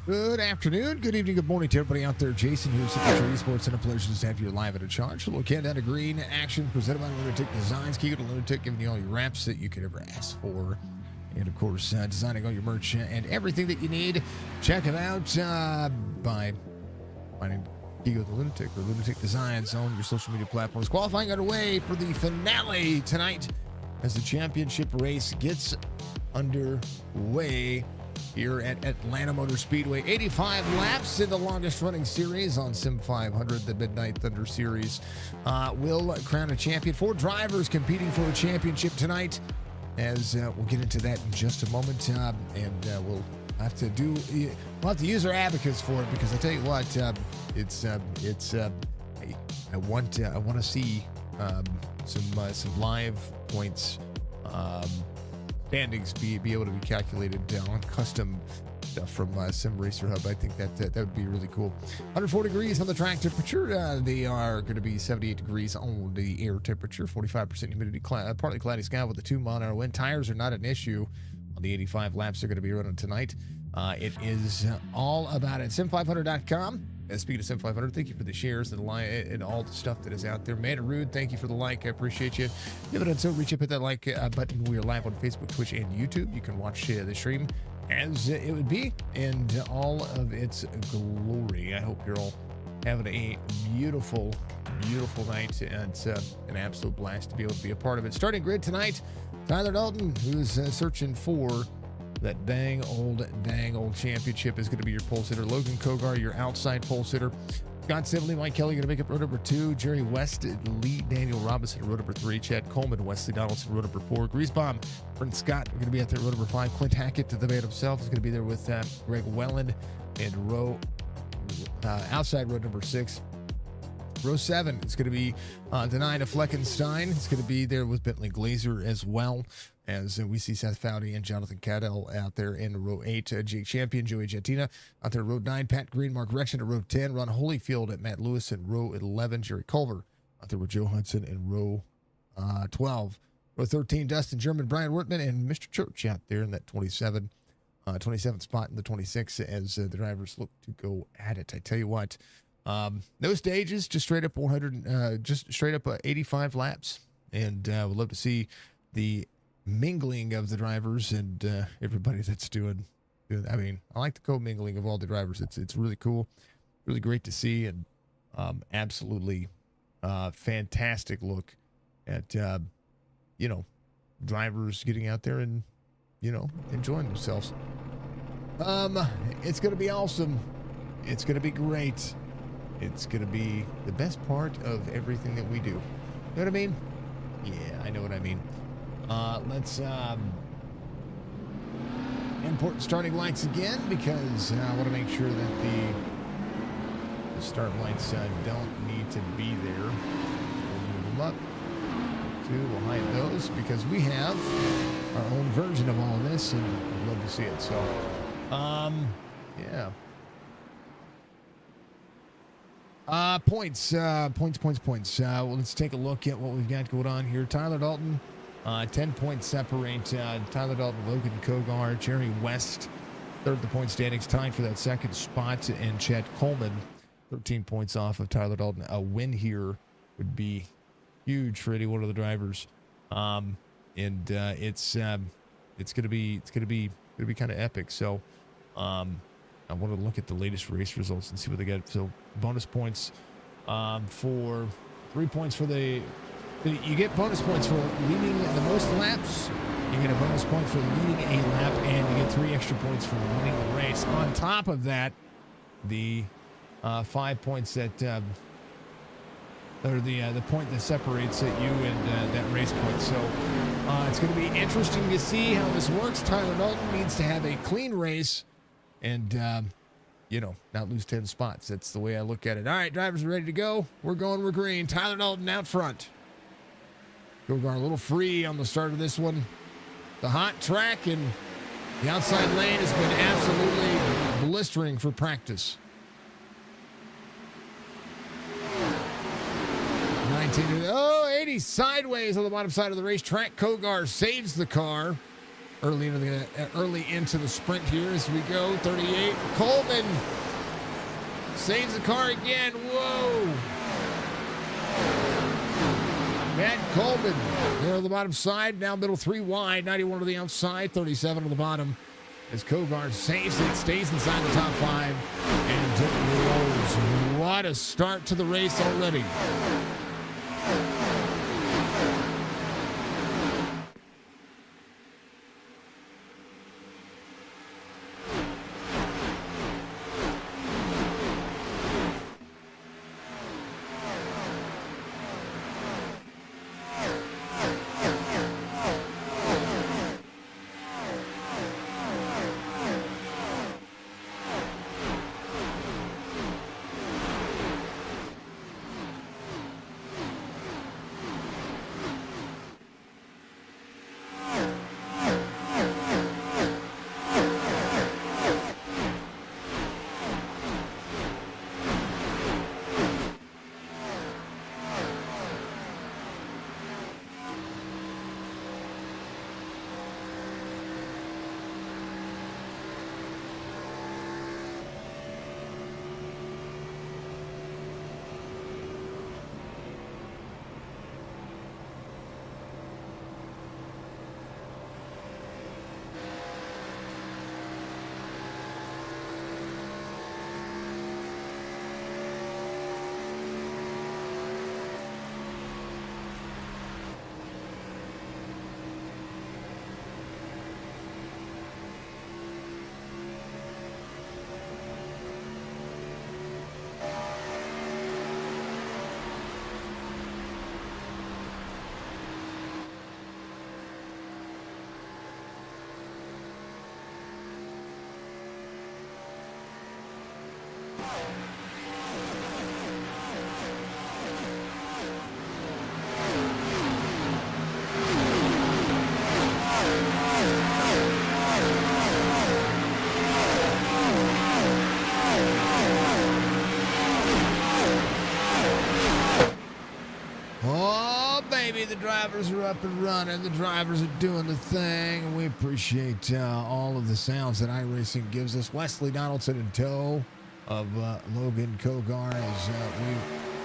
Good afternoon, good evening, good morning to everybody out there. Jason here, Signature eSports, and a pleasure to have you live at a charge. A little countdown to green action presented by Lunatic Designs. Key to Lunatic, giving you all your wraps that you could ever ask for. And of course, designing all your merch and everything that you need. Check it out by finding Gigo the Lunatic or Lunatic Designs on your social media platforms. Qualifying underway for the finale tonight as the championship race gets underway here at Atlanta Motor Speedway. 85 laps in the longest running series on SIM500, the Midnight Thunder Series, will crown a champion. 4 drivers competing for a championship tonight, as we'll get into that in just a moment. We'll have to use our abacus for it, because I tell you what, I want to see some live points standings be able to be calculated on custom stuff from Sim Racer Hub. I think that would be really cool. 104 degrees on the track temperature. They are going to be 78 degrees on the air temperature. 45% humidity. Partly cloudy sky with a 2-mile-an-hour wind. Tires are not an issue on the 85 laps they're going to be running tonight. It is all about it. Sim500.com. Speaking of SIM500, thank you for the shares and the like and all the stuff that is out there. Man Rude, thank you for the like. I appreciate you. Give it until reach up, hit that like button. We are live on Facebook, Twitch, and YouTube. You can watch the stream as it would be and all of its glory. I hope you're all having a beautiful, beautiful night. And it's an absolute blast to be able to be a part of it. Starting grid tonight, Tyler Dalton, who's searching for that dang old championship, is going to be your pole sitter. Logan Kogar, your outside pole sitter. Scott Sibley, Mike Kelly going to make up row number 2. Jerry West, Lee Daniel Robinson, row number 3. Chad Coleman, Wesley Donaldson, row number 4. Greasebomb, Brent Scott, we're going to be out there, row number 5. Clint Hackett, the man himself, is going to be there with Greg Welland, and outside row number 6. Row 7 is going to be Denina Fleckenstein. It's going to be there with Bentley Glazer as well, as we see Seth Foudy and Jonathan Cadell out there in row 8. Jake Champion, Joey Jettina out there row 9. Pat Green, Mark Rection at row 10. Ron Holyfield at Matt Lewis in row 11. Jerry Culver out there with Joe Hudson in row 12. Row 13, Dustin German, Brian Wortman, and Mr. Church out there in that 27th spot in the 26, as the drivers look to go at it. I tell you what, no stages, just straight up 85 laps, and we'd love to see the mingling of the drivers and everybody that's doing. I mean, I like the co-mingling of all the drivers. It's really cool, really great to see, and absolutely fantastic look at drivers getting out there and enjoying themselves. It's gonna be awesome. It's gonna be great. It's going to be the best part of everything that we do. You know what I mean? Yeah, I know what I mean. Let's import starting lights again, because I want to make sure that the start lights don't need to be there. We'll move them up. 2, we'll hide those, because we have our own version of all of this, and I'd love to see it. So, yeah. Points. Well, let's take a look at what we've got going on here. Tyler Dalton, 10 points separate Tyler Dalton, Logan Kogar, Jerry West, third the point standings, tied for that second spot, and Chad Coleman, 13 points off of Tyler Dalton. A win here would be huge for any one of the drivers, it's gonna be kind of epic. So, I want to look at the latest race results and see what they got. So bonus points for 3 points for you get bonus points for leading the most laps. You get a bonus point for leading a lap, and you get 3 extra points for winning the race. On top of that, the 5 points that or the point that separates you and that race point. So it's going to be interesting to see how this works. Tyler Dalton needs to have a clean race and, not lose 10 spots. That's the way I look at it. All right, drivers are ready to go. We're green. Tyler Dalton out front. Kogar a little free on the start of this one. The hot track and the outside lane has been absolutely blistering for practice. 80 sideways on the bottom side of the racetrack. Kogar saves the car. early into the sprint here as we go. 38. Coleman saves the car again. Whoa. Matt Coleman there on the bottom side. Now middle 3 wide. 91 to the outside. 37 on the bottom. As Kogar saves it, stays inside the top 5, and rolls. What a start to the race already. The drivers are up and running. The drivers are doing the thing. We appreciate all of the sounds that iRacing gives us. Wesley Donaldson in tow of Logan Kogar as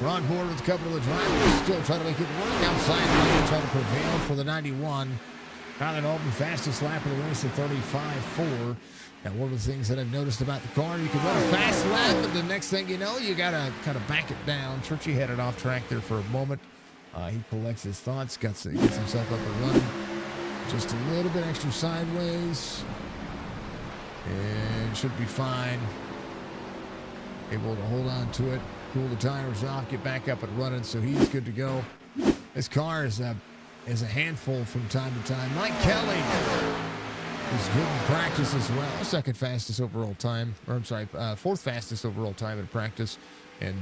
we're on board with a couple of the drivers. Still trying to make it work outside. Trying to prevail for the 91. Tyler Dalton, fastest lap of the race at 35.4. And one of the things that I've noticed about the car, you can run a fast lap, but the next thing you know, you got to kind of back it down. Churchy headed off track there for a moment. He collects his thoughts, gets himself up and running. Just a little bit extra sideways. And should be fine. Able to hold on to it, cool the tires off, get back up and running, so he's good to go. This car is a handful from time to time. Mike Kelly is good in practice as well. Second fastest overall time, or I'm sorry, fourth fastest overall time in practice. And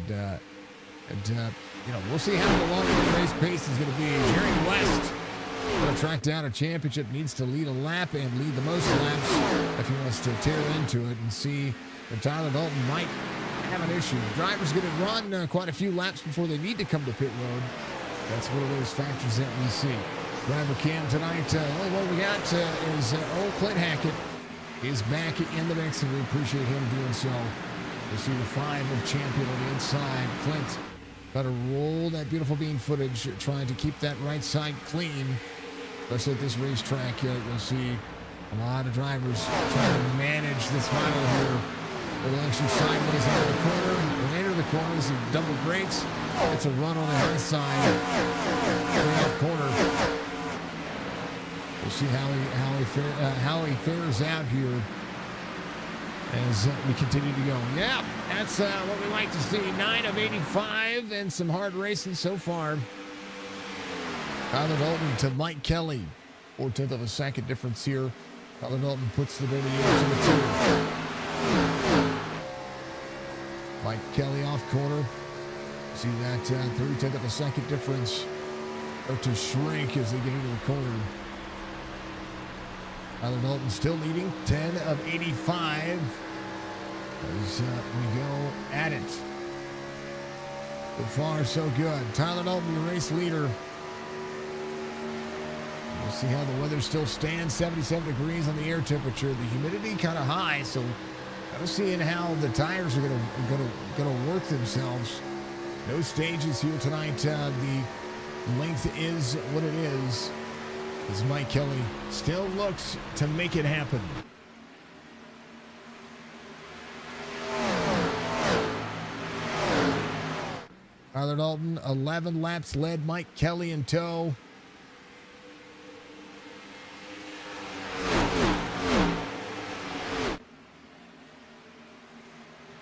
we'll see how long the race pace is going to be. Jerry West, going to track down a championship, needs to lead a lap and lead the most laps if he wants to tear into it and see if Tyler Dalton might have an issue. The driver's going to run quite a few laps before they need to come to pit road. That's one of those factors that we see. Driver cam tonight, the only one we got is old Clint Hackett is back in the mix, and we appreciate him doing so. We'll see the 5 of champion on the inside. Clint got to roll that beautiful bean footage, trying to keep that right side clean. Especially at this racetrack, you'll see a lot of drivers trying to manage this final here. They'll actually sideways out of the corner. They enter the corners and double brakes. It's a run on the high side. Off corner. We'll see how he fares out here as we continue to go. Yeah, that's what we like to see. 9 of 85 and some hard racing so far. Tyler Dalton to Mike Kelly. 4/10 of a second difference here. Tyler Dalton puts the dirty into the 2. Mike Kelly off corner. See that 3/10 of a second difference start to shrink as they get into the corner. Tyler Dalton still leading, 10 of 85 as we go at it. So far, so good. Tyler Dalton, your race leader. We'll see how the weather still stands. 77 degrees on the air temperature. The humidity kind of high, so kind of seeing how the tires are gonna work themselves. No stages here tonight. The length is what it is. As Mike Kelly still looks to make it happen. Tyler Dalton, 11 laps led, Mike Kelly in tow.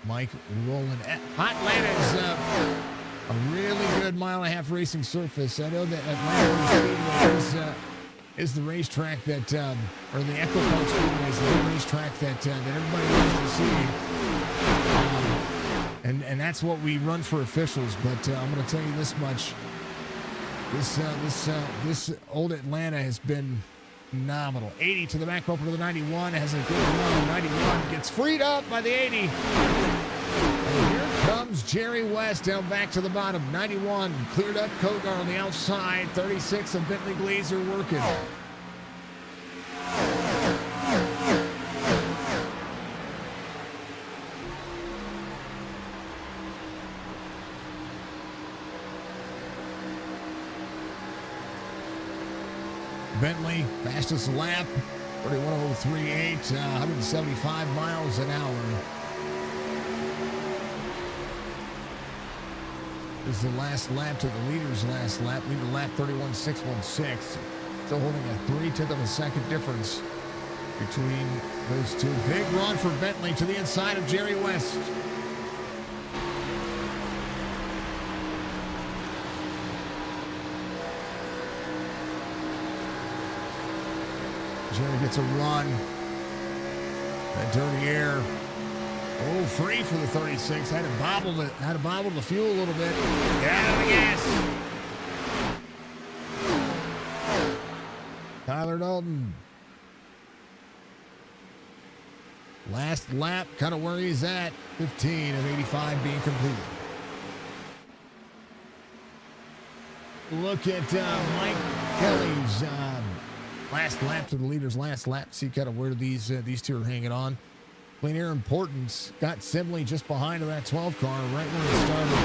Mike rolling. Hot Atlanta's a really good mile-and-a-half racing surface. I know that Atlanta Speedway is the racetrack that, or the Echo Park Speedway is the racetrack that everybody wants to see. And that's what we run for officials. But I'm going to tell you this much: this old Atlanta has been phenomenal. 80 to the back bumper to the 91, has a good run. 91 gets freed up by the 80. And here comes Jerry West down back to the bottom. 91 cleared up Kogar on the outside. 36 of Bentley Glazer working. Bentley, fastest lap, 31:03.8, 175 miles an hour. This is the last lap to the leader's last lap. Leader lap 31.616. Still holding a 0.3 of a second difference between those two. Big run for Bentley to the inside of Jerry West. Jerry gets a run. That dirty air. Oh, free for the 36. Had to bobble the fuel a little bit. Get out of the gas. Tyler Dalton. Last lap, kind of where he's at. 15 of 85 being completed. Look at Mike Kelly's last lap to the leader's last lap. See kind of where these two are hanging on. Clean air importance. Got Sibley just behind of that 12 car right where it started.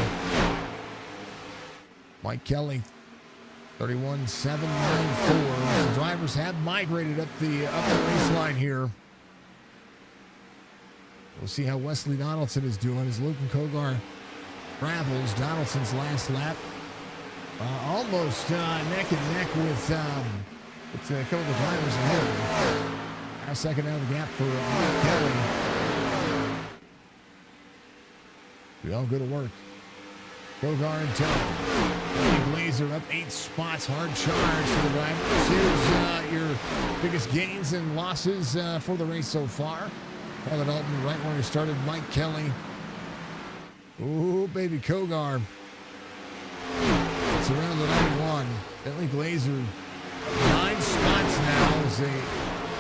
Mike Kelly, 31.794. The drivers have migrated up the race line here. We'll see how Wesley Donaldson is doing as Luke and Kogar travels. Donaldson's last lap. Almost neck and neck with a couple of the drivers ahead. Half second out of the gap for Mike Kelly. We all go to work. Kogar and Tony. Glazer up 8 spots. Hard charge for the drivers. Here's your biggest gains and losses for the race so far. Tyler Dalton right where he started. Mike Kelly. Ooh, baby Kogar. It's around the 91. Bentley Glazer 9 spots now as they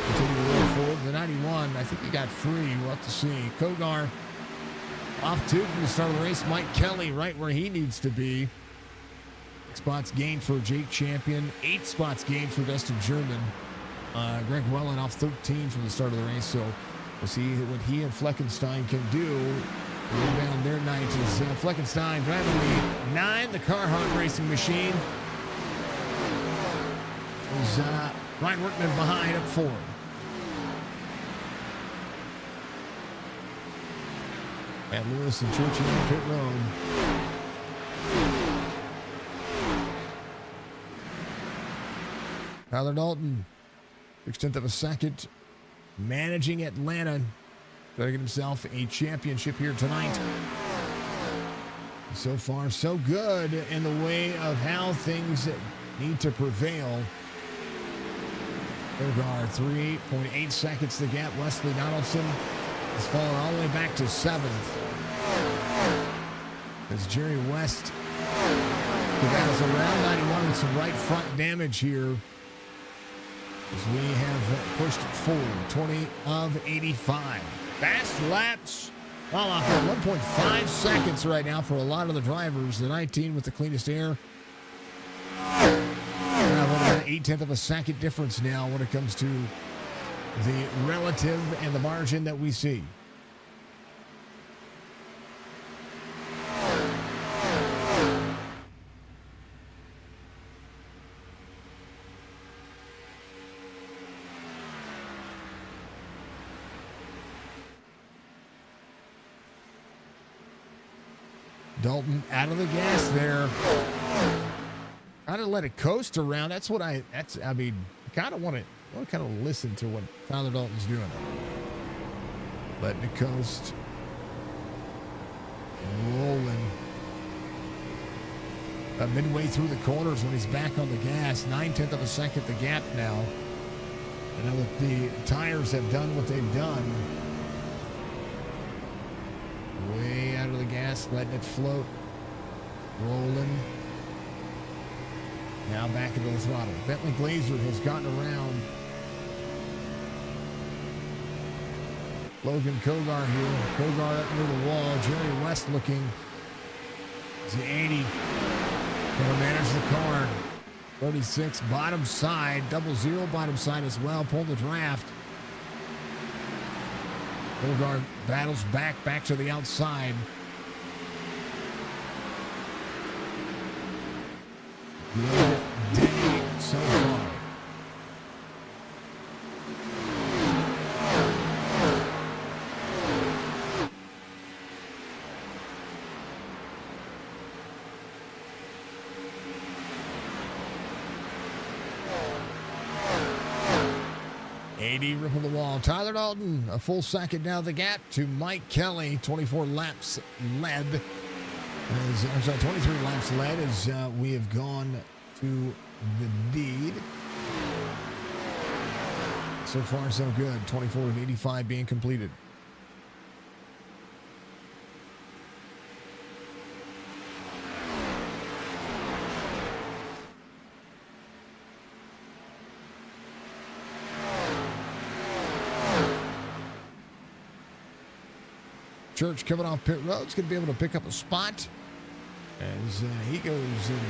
continue to roll forward. The 91, I think he got free. We'll have to see. Kogar off 2 from the start of the race. Mike Kelly right where he needs to be. 6 spots gained for Jake Champion. 8 spots gained for Dustin German. Greg Wellen off 13 from the start of the race. So we'll see what he and Fleckenstein can do. Down their night is Fleckenstein driving the 9, the Carhartt Racing Machine. Is Ryan Workman behind up 4. Matt Lewis and Churchill on pit road. Tyler Dalton, 1/6 of a second, managing Atlanta. Got to get himself a championship here tonight. So far, so good in the way of how things need to prevail. Kogar, 3.8 seconds the gap. Wesley Donaldson has fallen all the way back to 7th. As Jerry West is around 91 with some right front damage here. As we have pushed forward, 20 of 85. Fast laps. Well, off at 1.5 seconds right now for a lot of the drivers. The 19 with the cleanest air. 8/10 of a second difference now when it comes to the relative and the margin that we see. Dalton out of the gas there. Kind of let it coast around. I mean, kind of want to kind of listen to what Tyler Dalton's doing. Letting it coast. Rolling. Midway through the corners when he's back on the gas. 9/10 of a second the gap now. I know that the tires have done what they've done. Way out of the gas, letting it float. Rolling. Now back into the throttle. Bentley Glazer has gotten around Logan Kogar here. Kogar up near the wall. Jerry West looking. The 80. Going to manage the car. 36 bottom side. 00 bottom side as well. Pull the draft. Kogar battles back to the outside. Good day so far. Rip of the wall. Tyler Dalton, a full second down the gap to Mike Kelly. 24 laps led. 23 laps led as we have gone to the lead. So far, so good. 24 of 85 being completed. Church coming off pit road is going to be able to pick up a spot as he goes and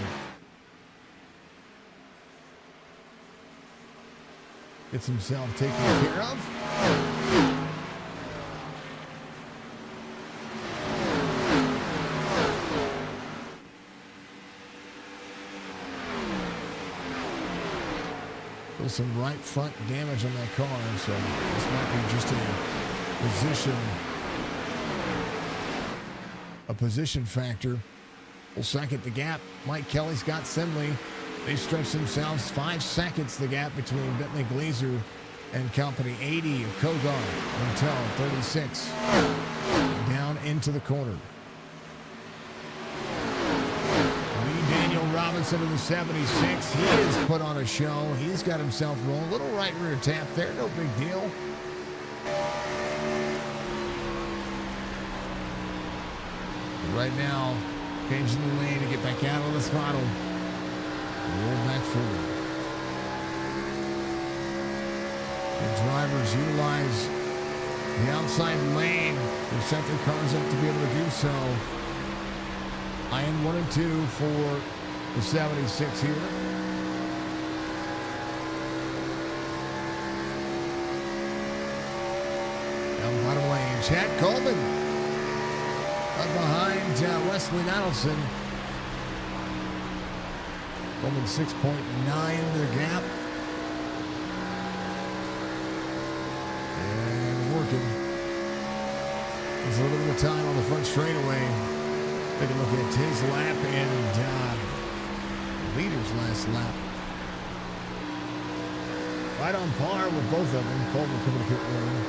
gets himself taken care of. There's some right front damage on that car, so this might be just a position factor. Full second the gap. Mike Kelly's got Simley. They stretched themselves 5 seconds the gap between Bentley Glazer and company. 80 of Kogar until 36 down into the corner. Daniel Robinson of the 76. He has put on a show. He's got himself rolling. Little right rear tap there. No big deal. Right now, changing the lane to get back out on the throttle. Roll back forward. The drivers utilize the outside lane to set their cars up to be able to do so. Iron 1 and 2 for the 76 here. Down the bottom lane, Chad Coleman. Up behind Wesley Donaldson. Coleman 6.9 the gap. And working. There's a little bit of time on the front straightaway. Take a look at his lap and leader's last lap. Right on par with both of them. Coleman coming to pit road.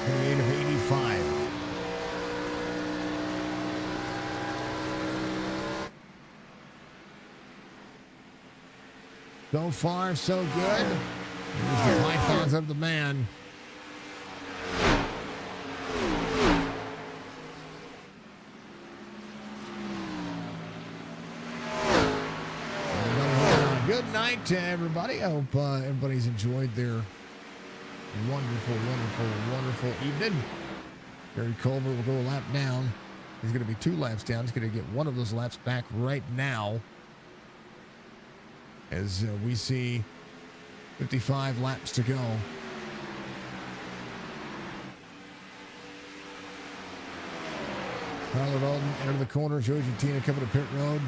28 of 85. So far, so good. Here's the pythons of the man. Good night to everybody. I hope everybody's enjoyed their wonderful evening. Gary Culver will go a lap down. He's going to be 2 laps down. He's going to get one of those laps back right now. as we see 55 laps to go. Tyler Dalton entered the corner. Joe Argentina coming to pit road.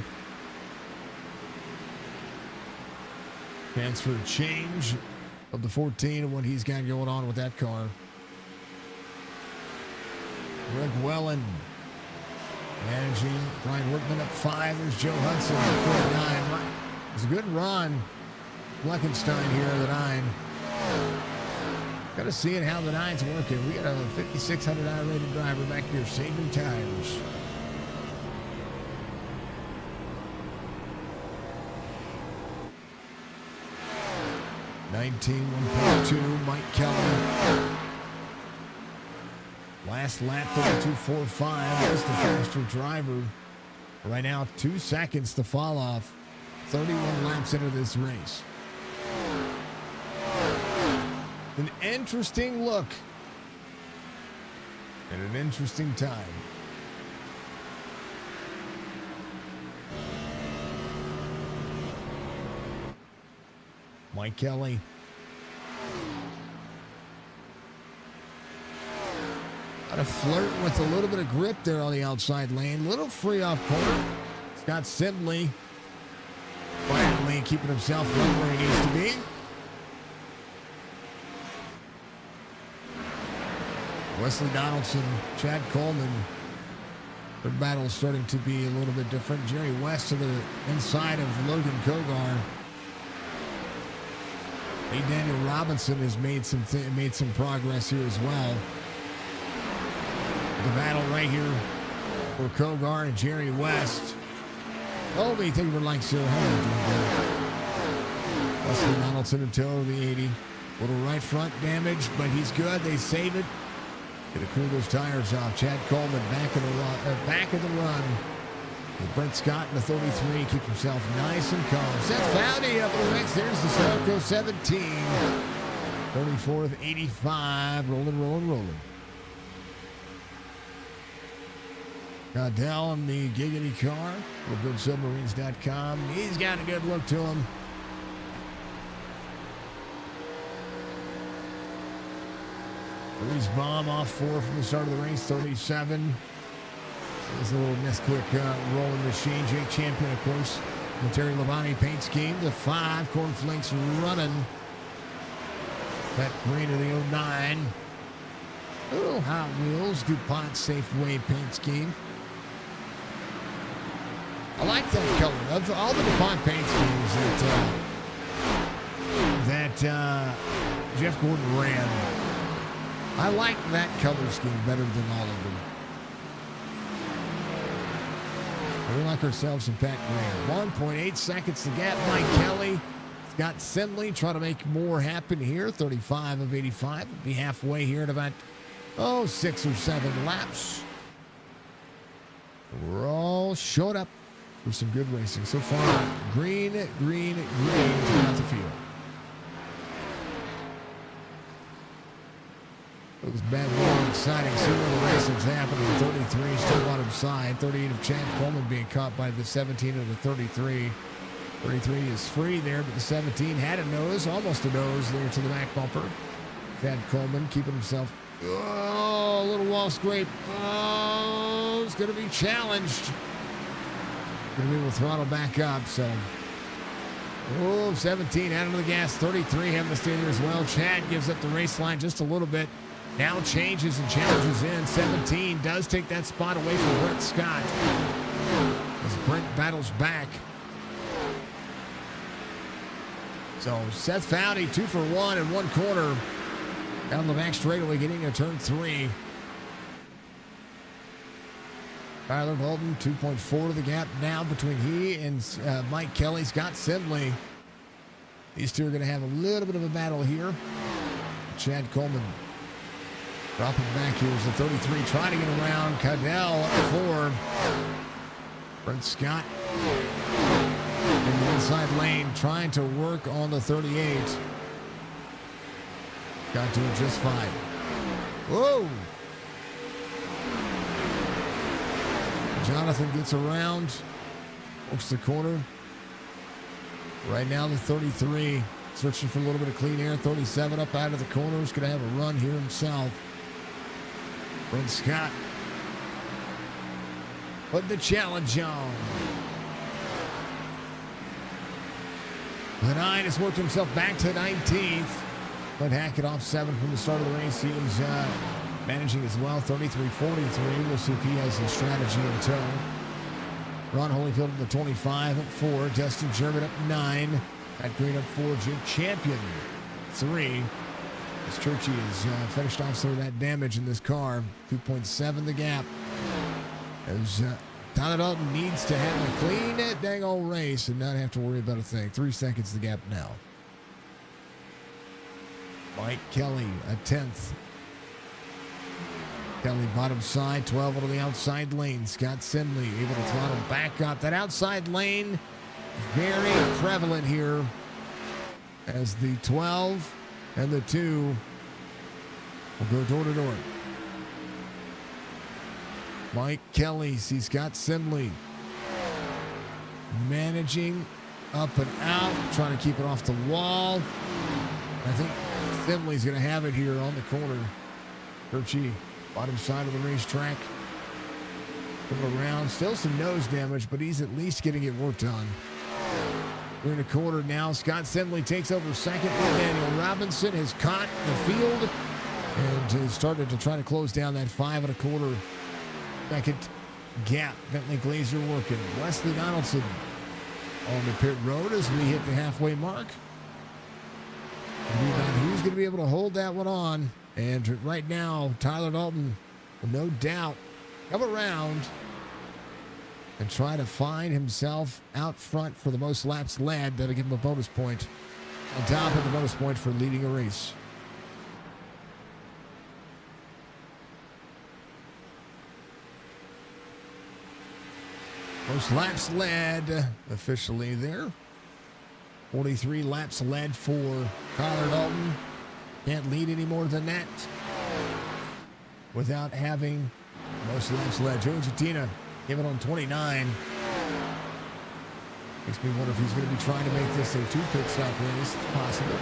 Chance for a change of the 14 and what he's got going on with that car. Greg Wellen managing. Brian Workman up 5. There's Joe Hudson at 49. It's a good run. Fleckenstein here at the 9. Got to see it how the 9's working. We got a 5,600 rated driver back here saving tires. (19 1.2). Mike Kelly. Last lap 32.45. That's the faster driver. Right now 2 seconds to fall off. 31 laps into this race. An interesting look and an interesting time. Mike Kelly. Got to flirt with a little bit of grip there on the outside lane. Little free off corner. Scott Sibley quietly keeping himself right where he needs to be. Wesley Donaldson, Chad Coleman. Their battle is starting to be a little bit different. Jerry West to the inside of Logan Kogar. Lee Daniel Robinson has made some progress here as well. The battle right here for Kogar and Jerry West. Oh, they think we're like so hard. Wesley Donaldson in tow of the 80. Little right front damage, but he's good. They save it. Gonna cool those tires off. Chad Coleman back of the run. With Brent Scott in the 33, keeps himself nice and calm. Seth Foudy up in the race. There's the Stelco 17. 34th, 85. Rolling. Goddell in the Giggity car. GoodSubmarines.com. He's got a good look to him. Breeze Bomb off 4 from the start of the race, 37. There's a little Nesquik rolling machine. Jake Champion, of course. The Terry Labonte paint scheme. The 5 Cornflakes running. That green of the 09. Little Hot Wheels DuPont Safeway paint scheme. I like that color. Of all the DuPont paint schemes that Jeff Gordon ran, I like that color scheme better than all of them. We like ourselves some Pat Graham. 1.8 seconds to gap. Mike Kelly. Scott Sindley trying to make more happen here. 35 of 85. We'll be halfway here at about, 6 or 7 laps. We're all showed up for some good racing so far. Green throughout the field. It was bad, really exciting. See where the racing's happening. 33 still on his side. 38 of Chad Coleman being caught by the 17 of the 33. 33 is free there, but the 17 had a nose, almost a nose there to the back bumper. Chad Coleman keeping himself. Oh, a little wall scrape. Oh, it's going to be challenged. Going to be able to throttle back up, so. 17 out of the gas. 33 having to stay there as well. Chad gives up the race line just a little bit. Now changes and challenges in. 17 does take that spot away from Brent Scott as Brent battles back. So Seth Foudy 2 for 1 in one corner. Down the back straightaway getting to turn 3. Tyler Bolden 2.4 to the gap now between he and Mike Kelly. Scott Sindley. These two are going to have a little bit of a battle here. Chad Coleman dropping back here is the 33, trying to get around. Cadell up 4. Brent Scott in the inside lane, trying to work on the 38. Got to it just fine. Whoa! Jonathan gets around, works the corner. Right now, the 33 searching for a little bit of clean air. 37 up out of the corners. Going to have a run here himself. Brent Scott put the challenge on. The 9 has worked himself back to 19th. But Hackett off 7 from the start of the race. He was managing as well. 33-43. We'll see if he has his strategy in tow. Ron Holyfield at the 25 at 4. Dustin German up 9. At Green up 4. Jim Champion 3. As Churchy has finished off some of that damage in this car. 2.7 the gap. As Tyler Dalton needs to have a clean dang old race and not have to worry about a thing. 3 seconds the gap now. Mike Kelly, a 10th. Kelly bottom side, 12 on the outside lane. Scott Simley able to throttle back up. That outside lane, very prevalent here as the 12 and the 2 will go door to door. Mike Kelly sees Scott Simley managing up and out, trying to keep it off the wall. I think Simley's going to have it here on the corner. Hershey, bottom side of the racetrack. Coming around, still some nose damage, but he's at least getting it worked on. We're in a quarter now. Scott Simley takes over second. Daniel Robinson has caught the field and has started to try to close down that 5 1/4 second gap. Bentley Glazer working. Wesley Donaldson on the pit road as we hit the halfway mark. Who's going to be able to hold that one on? And right now, Tyler Dalton will no doubt come around and try to find himself out front for the most laps led. That'll give him a bonus point. On top of the bonus point for leading a race. Most laps led officially there. 43 laps led for Tyler Dalton. Can't lead any more than that without having most laps led. Joe Gitina gave it on 29. Makes me wonder if he's going to be trying to make this a 2 pit stop race. It's possible.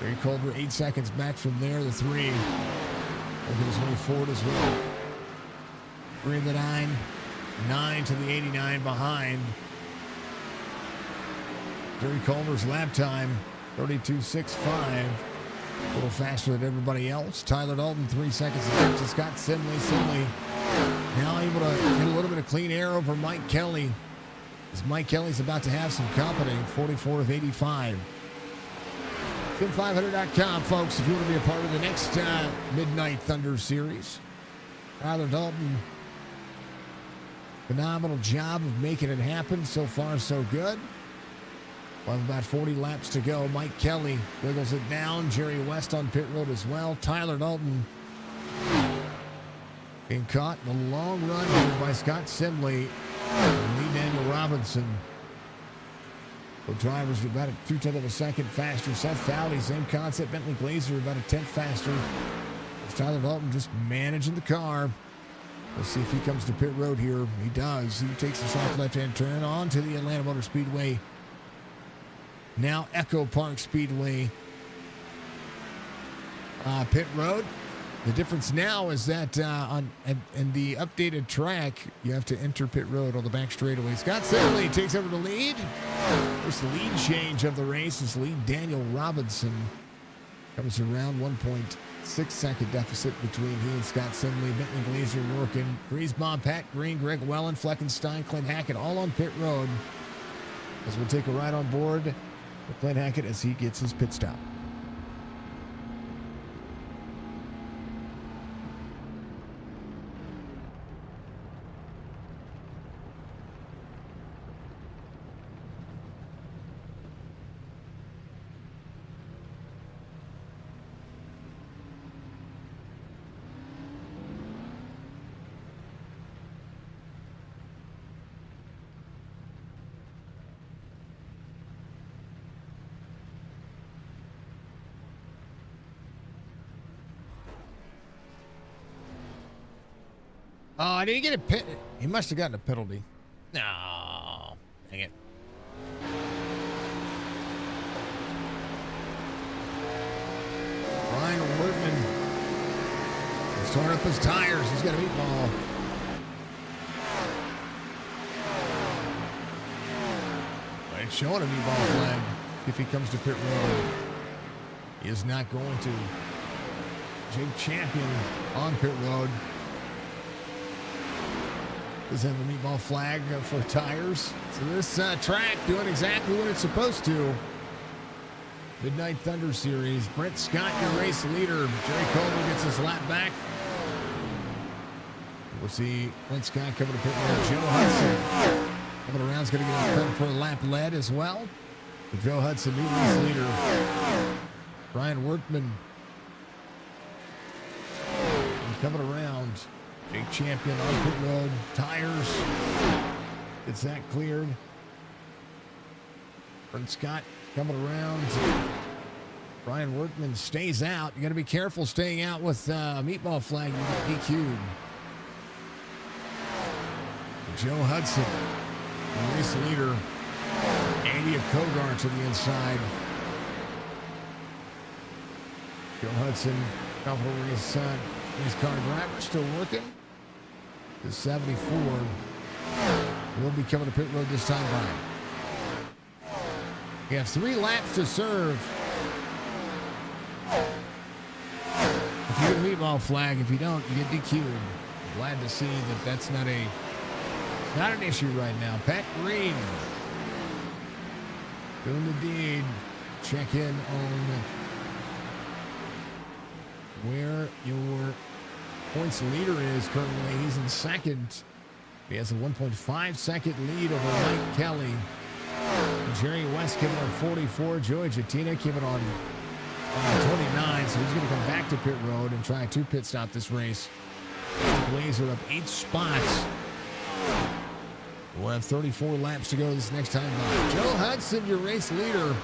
Barry Culver 8 seconds back from there. The 3. Logan is way forward as well. 3 in the 9. 9 to the 89 behind. Barry Culver's lap time 32.65. A little faster than everybody else. Tyler Dalton 3 seconds ahead to Scott Simley. Simley now able to get a little bit of clean air over Mike Kelly. As Mike Kelly's about to have some company. 44 of 85. SIM500.com, folks, if you want to be a part of the next Midnight Thunder series. Tyler Dalton, phenomenal job of making it happen. So far, so good. We'll have about 40 laps to go. Mike Kelly wiggles it down. Jerry West on pit road as well. Tyler Dalton being caught in a long run here by Scott Simley and Lee Daniel Robinson. The drivers are about a 2/10 of a second faster. Seth Fowley, same concept. Bentley Glazer about a 10th faster. It's Tyler Dalton just managing the car. We'll see if he comes to pit road here. He does. He takes a sharp left-hand turn onto the Atlanta Motor Speedway. Now Echo Park Speedway pit road. The difference now is that on the updated track, you have to enter pit road on the back straightaway. Scott Simley takes over the lead. First lead change of the race is lead Daniel Robinson. Comes around 1.6 second deficit between he and Scott Simley. Bentley Glazer working. Griesbaum, Pat Green, Greg Wellen, Fleckenstein, Clint Hackett all on pit road. As we'll take a ride on board with Clint Hackett as he gets his pit stop. Oh, did he get a pit? He must have gotten a penalty. No. Dang it. Storing up his tires. He's got a meatball. It's showing a meatball flag if he comes to pit road. He is not going to. Jake Champion on pit road. Does have a meatball flag for tires. So this track doing exactly what it's supposed to. Midnight Thunder Series. Brent Scott, your race leader. Jerry Culver gets his lap back. We'll see Brent Scott coming to pit road. Joe Hudson coming around is going to get credit for a lap led as well. But Joe Hudson, new race leader. Brian Workman coming around. Jake Champion on pit road. Tires. Gets that cleared. Brent Scott coming around. Brian Workman stays out. You got to be careful staying out with meatball flag. You get DQ'd. Joe Hudson, the race leader. Andy of Kogar to the inside. Joe Hudson, couple of race car driver, still working. The 74 will be coming to pit road this time by. You have 3 laps to serve. If you get a meatball flag, if you don't, you get DQ'd. Glad to see that that's not an issue right now. Pat Green doing the deed. Check in on where your points leader is currently. He's in second. He has a 1.5 second lead over Mike Kelly. Jerry West came in on 44. Joey Jatina came in on 29. So he's going to come back to pit road and try to pit stop this race. Blazer up 8 spots. We'll have 34 laps to go this next time by. Joe Hudson, your race leader.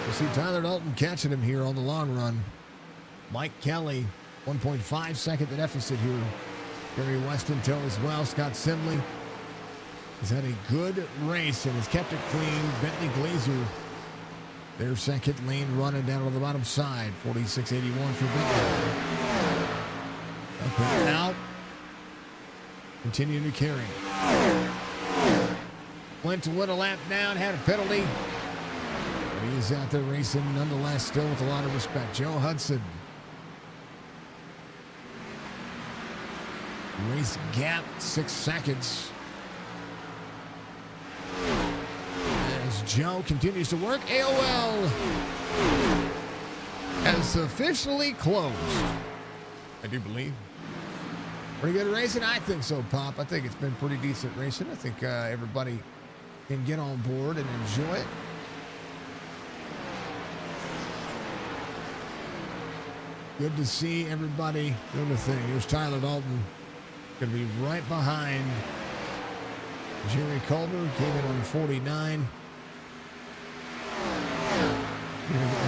We'll see Tyler Dalton catching him here on the long run. Mike Kelly, 1.5 second deficit here. Gary Weston tow as well. Scott Simley has had a good race and has kept it clean. Bentley Glazer, their second lane running down on the bottom side. 46.81 for Bentley. Up out. Continuing to carry. Went to win a lap down, had a penalty. But he's out there racing nonetheless, still with a lot of respect. Joe Hudson. Race gap, 6 seconds. As Joe continues to work, AOL has officially closed. I do believe. Pretty good racing? I think so, Pop. I think it's been pretty decent racing. I think everybody can get on board and enjoy it. Good to see everybody doing the thing. Here's Tyler Dalton. Going to be right behind Jerry Culver. Came in on 49.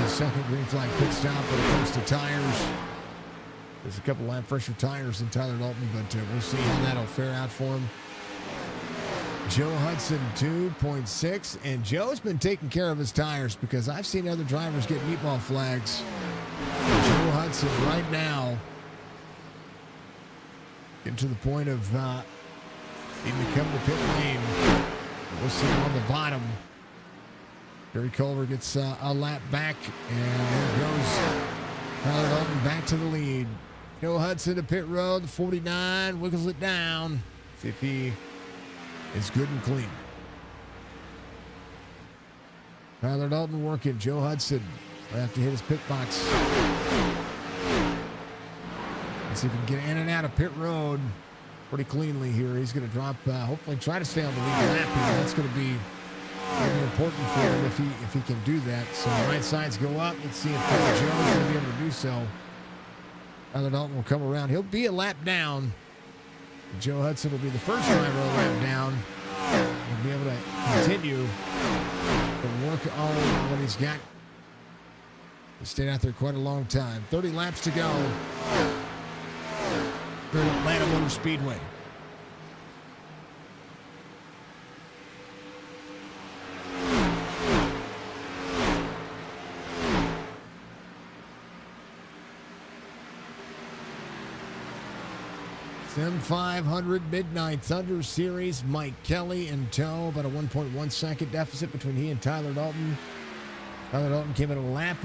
The second green flag pit stop when it comes to tires. There's a couple of fresher tires than Tyler Dalton, but we'll see how that'll fare out for him. Joe Hudson, 2.6. And Joe's been taking care of his tires because I've seen other drivers get meatball flags. Joe Hudson right now getting to the point of needing to come to pit lane. We'll see him on the bottom. Gary Culver gets a lap back, and there goes Tyler Dalton back to the lead. Joe Hudson to pit road, 49, wiggles it down. See if he is good and clean. Tyler Dalton working. Joe Hudson will have to hit his pit box. Let's see if he can get in and out of pit road pretty cleanly here. He's going to drop, hopefully try to stay on the lead lap here. That's going to be important for him if he can do that. So right sides go up. Let's see if Phil Jones is going to be able to do so. Tyler Dalton will come around. He'll be a lap down. Joe Hudson will be the first driver a lap down. He'll be able to continue to work on what he's got. He stayed out there quite a long time. 30 laps to go here at Atlanta Motor Speedway. SIM500 Midnight Thunder Series. Mike Kelly in tow. About a 1.1 second deficit between he and Tyler Dalton. Tyler Dalton came in a lap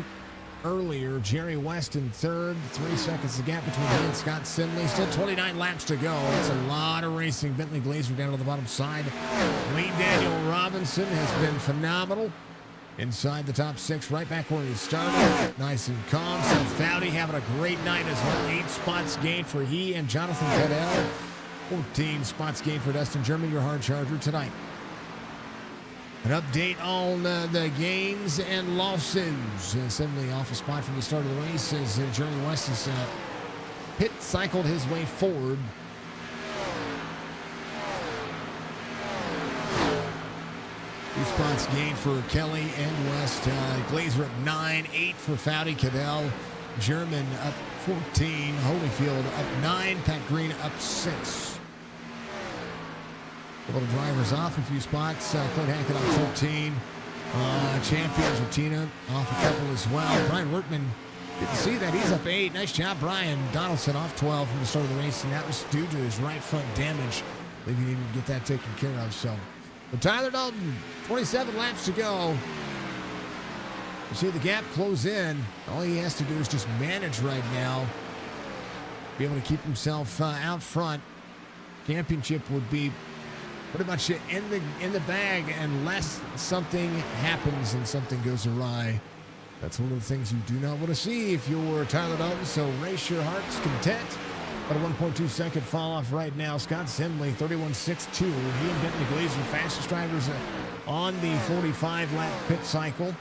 earlier. Jerry West in third. 3 seconds the gap between he and Scott Simley. Still 29 laps to go. That's a lot of racing. Bentley Glazer down on the bottom side. Lee Daniel Robinson has been phenomenal. Inside the top 6, right back where he started. Nice and calm. So Foudy having a great night as well. 8 spots gained for he and Jonathan Cadell. 14 spots gained for Dustin German, your hard charger tonight. An update on the gains and losses. Assembly off a spot from the start of the race as Jerry West has pit cycled his way forward. Two spots gained for Kelly and West. Glazer up 9, 8 for Foudy. Cadell. German up 14. Holyfield up 9. Pat Green up 6. A little drivers off a few spots. Clint Hackett on 14. Champion Argentina off a couple as well. Brian Workman, didn't see that. He's up 8. Nice job, Brian. Donaldson off 12 from the start of the race, and that was due to his right front damage. I think he needed to get that taken care of. So, but Tyler Dalton, 27 laps to go. You see the gap close in. All he has to do is just manage right now. Be able to keep himself out front. Championship would be pretty much in the bag unless something happens and something goes awry. That's one of the things you do not want to see if you're Tyler Dalton. So race your heart's content. About a 1.2 second fall off right now. Scott Simley, 31.62. He and Bentley Glazer, fastest drivers on the 45 lap pit cycle.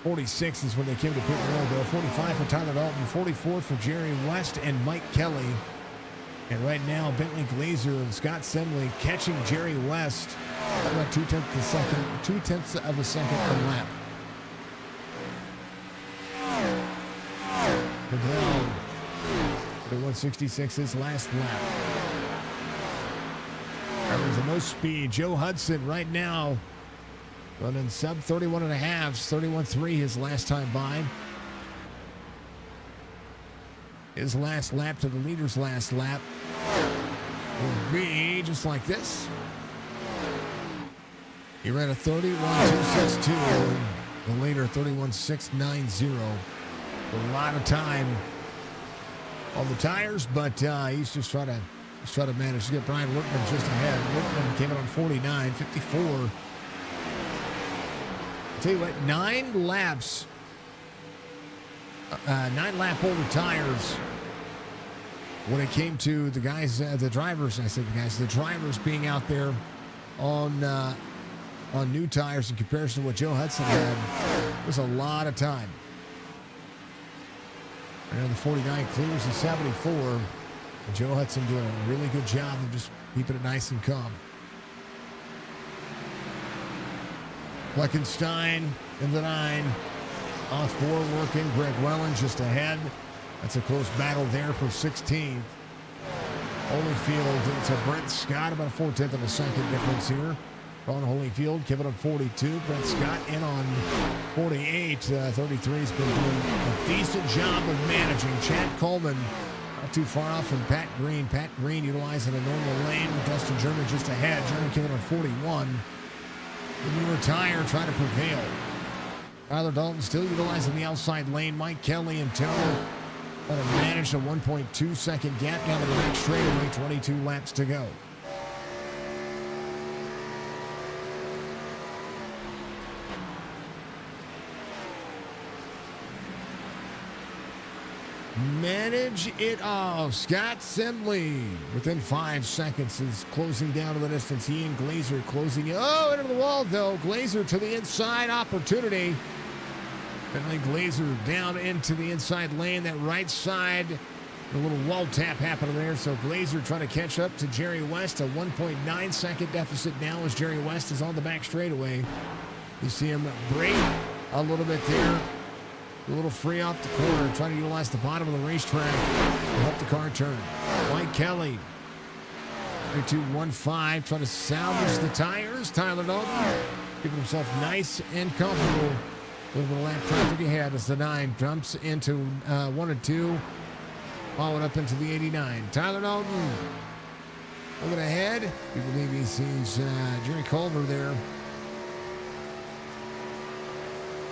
46 is when they came to pit road though. 45 for Tyler Dalton, 44 for Jerry West and Mike Kelly. And right now, Bentley Glazer and Scott Simley catching Jerry West about 2/10 of a second per lap. Cadell, 31.66 his last lap. That was the most speed. Joe Hudson right now running sub 31 and a half, 31.3 his last time by. His last lap to the leader's last lap will be just like this. He ran a 31.262. The leader 31.690. A lot of time on the tires, but he's just trying to manage to get Brian Workman just ahead. Workman came in on 49.54. Tell you what, 9 laps. 9 lap older tires when it came to the guys, the drivers being out there on new tires in comparison to what Joe Hudson had. It was a lot of time. And the 49 clears the 74. And Joe Hudson doing a really good job of just keeping it nice and calm. Fleckenstein in the 9. Off 4 working. Greg Welland just ahead. That's a close battle there for 16th. Holyfield to Brent Scott. About a 4/10 of a second difference here. Ron Holyfield, Kevin on 42. Brent Scott in on 48. 33's been doing a decent job of managing. Chad Coleman not too far off from Pat Green. Pat Green utilizing a normal lane. Dustin German just ahead. German Kevin on 41. The newer tire trying to prevail. Tyler Dalton still utilizing the outside lane. Mike Kelly and Taylor want to manage a 1.2 second gap down to the next straightaway. 22 laps to go. Manage it all. Scott Simley within 5 seconds is closing down to the distance. He and Glazer closing. Oh, into the wall though. Glazer to the inside opportunity. Bentley Glazer down into the inside lane, that right side. A little wall tap happening there. So Glazer trying to catch up to Jerry West. A 1.9 second deficit now as Jerry West is on the back straightaway. You see him break a little bit there. A little free off the corner, trying to utilize the bottom of the racetrack to help the car turn. Mike Kelly, 32.15, trying to salvage the tires. Tyler Dalton, keeping himself nice and comfortable. A little bit of lap traffic ahead as the 9 jumps into 1 and 2. Following up into the 89. Tyler Dalton looking ahead. We believe he sees Jerry Culver there.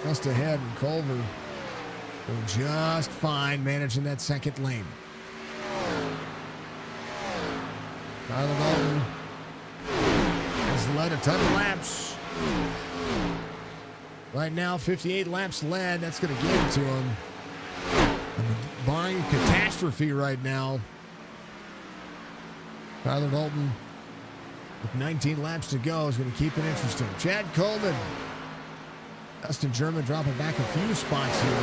Just ahead, and Culver will just fine managing that second lane. Tyler Dalton has led a ton of laps. Right now, 58 laps led. That's going to give it to him. Barring catastrophe right now, Tyler Dalton, with 19 laps to go, is going to keep it interesting. Chad Coleman, Dustin German dropping back a few spots here.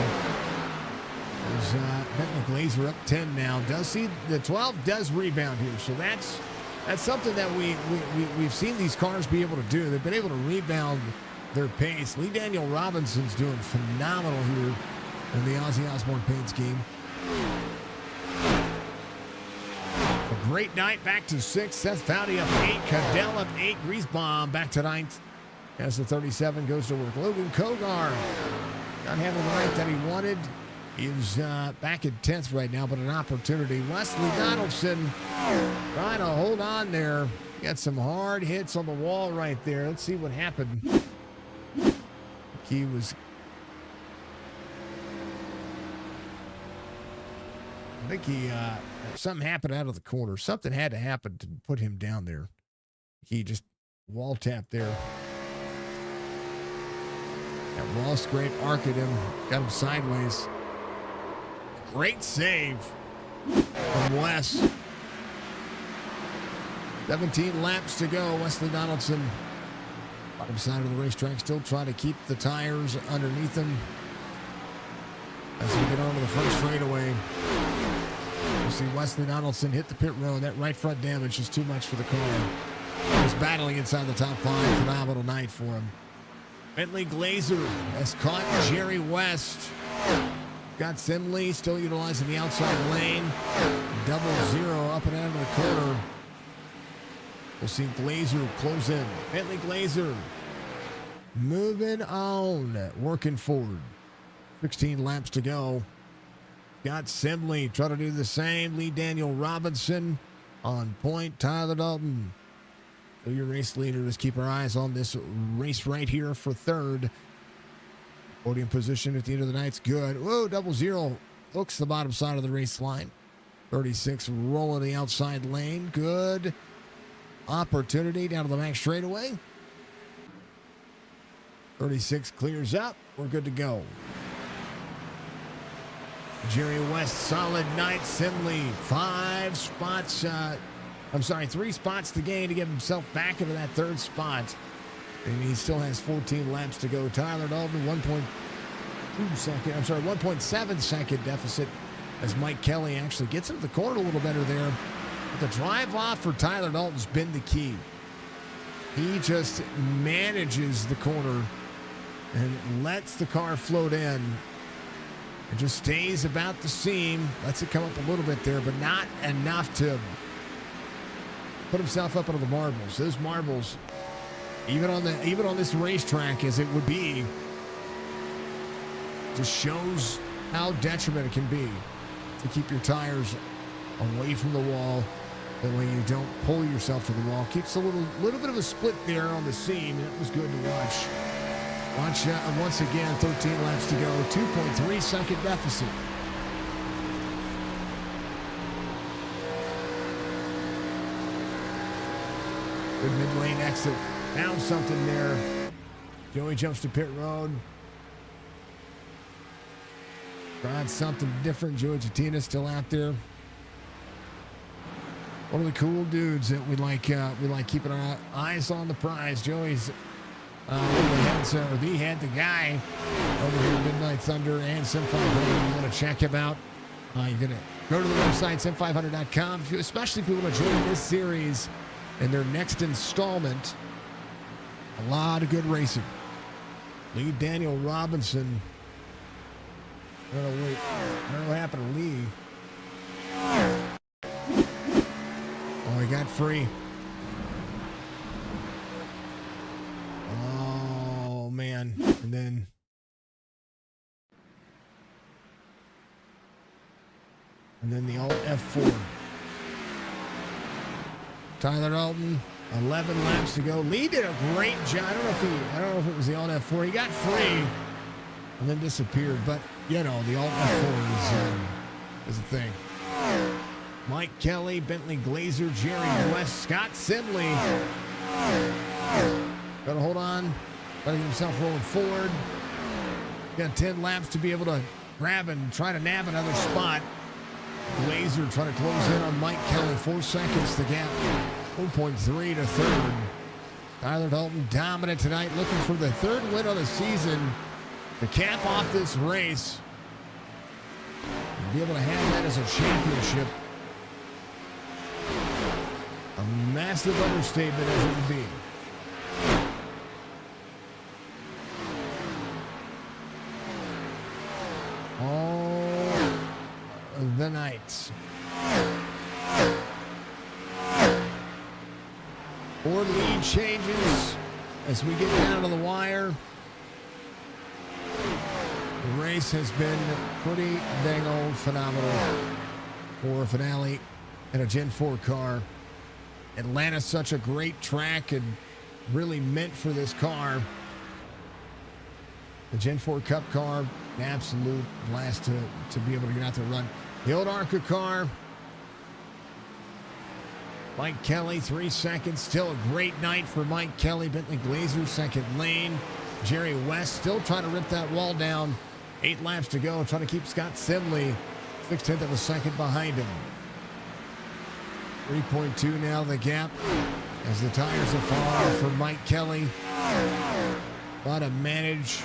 There's Bentley Glazer up 10 now. Does see the 12 does rebound here, so that's something that we've seen these cars be able to do. They've been able to rebound their pace. Lee Daniel Robinson's doing phenomenal here in the Ozzy Osbourne paint scheme. A great night, back to 6th. Seth Foudy up 8. Cadell up 8. Griesbaum back to 9th. As the 37 goes to work. Logan Kogar not having the night that he wanted. He's back in 10th right now, but an opportunity. Wesley Donaldson trying to hold on there. Got some hard hits on the wall right there. Let's see what happened. He was... I think something happened out of the corner. Something had to happen to put him down there. He just wall tapped there. That wall scrape arced him, got him sideways. Great save from Wes. 17 laps to go. Wesley Donaldson, bottom side of the racetrack, still trying to keep the tires underneath him as we get onto the front straightaway. You see Wesley Donaldson hit the pit road. That right front damage is too much for the car. He's battling inside the top 5. Phenomenal night for him. Bentley Glazer has caught Jerry West. Got Simley still utilizing the outside lane. 0 up and out of the corner. We'll see Glazer close in. Bentley Glazer moving on, working forward. 16 laps to go. Got Simley trying to do the same. Lee Daniel Robinson on point. Tyler Dalton, so your race leader. Let's keep our eyes on this race right here for 3rd. Podium position at the end of the night's good. Whoa, 0 hooks the bottom side of the race line. 36 rolling the outside lane. Good opportunity down to the max straightaway. 36 clears up. We're good to go. Jerry West, solid night. Simley, 3 spots to gain to get himself back into that 3rd spot. And he still has 14 laps to go. Tyler Dalton, 1.7 second deficit as Mike Kelly actually gets into the corner a little better there. But the drive off for Tyler Dalton's been the key. He just manages the corner and lets the car float in. It just stays about the seam, lets it come up a little bit there, but not enough to put himself up into the marbles. Those marbles, even on this racetrack as it would be, just shows how detriment it can be to keep your tires away from the wall. That way you don't pull yourself to the wall. Keeps a little bit of a split there on the seam. It was good to watch. Once again, 13 laps to go, 2.3 second deficit. Good mid-lane exit. Found something there. Joey jumps to pit road. Tried something different. Joey Jatina still out there. One of the cool dudes that we like keeping our eyes on the prize. Joey's the guy over here at Midnight Thunder and SIM500. You want to check him out? You're going to go to the website, sim500.com, especially if you want to join this series in their next installment. A lot of good racing. Lee Daniel Robinson. I don't know what happened to Lee. Oh, he got free. Oh, man. And then... And then the Alt F4. Tyler Dalton, 11 laps to go. Lee did a great job. I don't know if it was the Alt F4. He got free and then disappeared. But, you know, the Alt F4 is a thing. Mike Kelly, Bentley Glazer, Jerry West, Scott Sibley. Got to hold on. Letting himself rolling forward. Got 10 laps to be able to grab and try to nab another spot. Glazer trying to close in on Mike Kelly. 4 seconds to gap. 1.3 to third. Tyler Dalton dominant tonight, looking for the third win of the season to cap off this race and be able to have that as a championship. A massive understatement as it would be. All the night. Board lead changes as we get down to the wire. The race has been pretty dang old phenomenal for a finale in a Gen 4 car. Atlanta's such a great track and really meant for this car. The Gen 4 Cup car, an absolute blast to be able to get out there and run. The old ARCA car, Mike Kelly, 3 seconds. Still a great night for Mike Kelly. Bentley Glazer, second lane. Jerry West still trying to rip that wall down. 8 laps to go, trying to keep Scott Simley 0.6 of a second behind him. 3.2 now the gap as the tires are falling off for Mike Kelly. But to manage